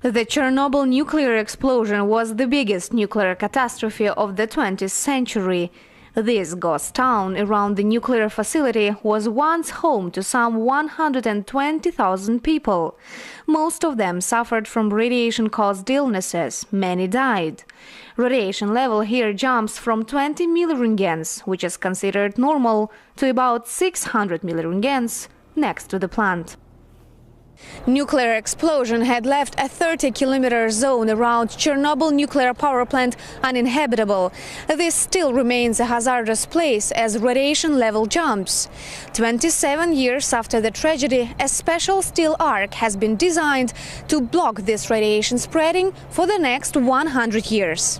The Chernobyl nuclear explosion was the biggest nuclear catastrophe of the 20th century. This ghost town around the nuclear facility was once home to some 120,000 people. Most of them suffered from radiation-caused illnesses. Many died. Radiation level here jumps from 20 milliroentgens, which is considered normal, to about 600 milliroentgens next to the plant. Nuclear explosion had left a 30-kilometer zone around Chernobyl nuclear power plant uninhabitable. This still remains a hazardous place as radiation level jumps. 27 years after the tragedy, a special steel arc has been designed to block this radiation spreading for the next 100 years.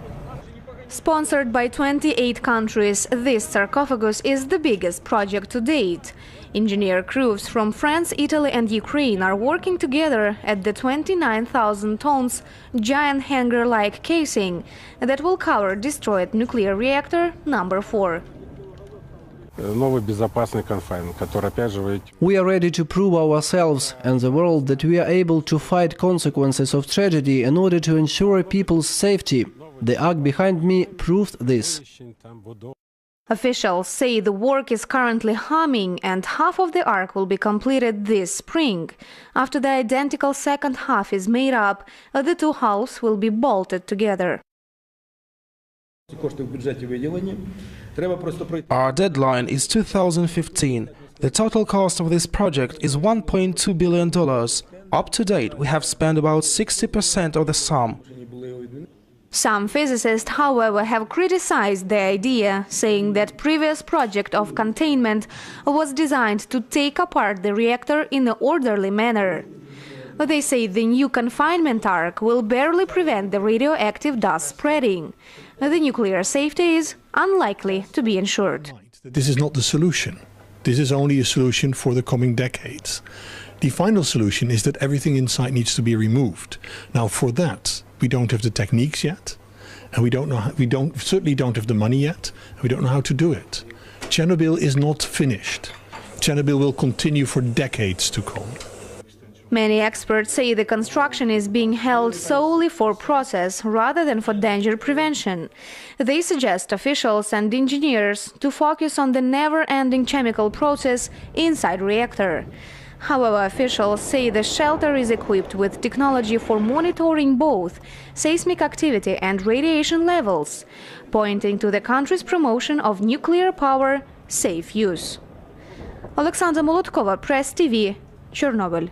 Sponsored by 28 countries, this sarcophagus is the biggest project to date. Engineer crews from France, Italy and Ukraine are working together at the 29,000 tons giant hangar-like casing that will cover destroyed nuclear reactor number 4. We are ready to prove ourselves and the world that we are able to fight consequences of tragedy in order to ensure people's safety. The arc behind me proved this. Officials say the work is currently humming and half of the arc will be completed this spring. After the identical second half is made up, the two halves will be bolted together. Our deadline is 2015. The total cost of this project is $1.2 billion. Up to date, we have spent about 60% of the sum. Some physicists, however, have criticized the idea, saying that previous project of containment was designed to take apart the reactor in an orderly manner. They say the new confinement arc will barely prevent the radioactive dust spreading. The nuclear safety is unlikely to be ensured. This is not the solution. This is only a solution for the coming decades. The final solution is that everything inside needs to be removed. Now, for that, we don't have the techniques yet, and we certainly don't have the money yet, and we don't know how to do it. Chernobyl is not finished. Chernobyl will continue for decades to come. Many experts say the construction is being held solely for process rather than for danger prevention. They suggest officials and engineers to focus on the never-ending chemical process inside reactor. However, officials say the shelter is equipped with technology for monitoring both seismic activity and radiation levels, pointing to the country's promotion of nuclear power safe use. Alexandra Molotkova, Press TV, Chernobyl.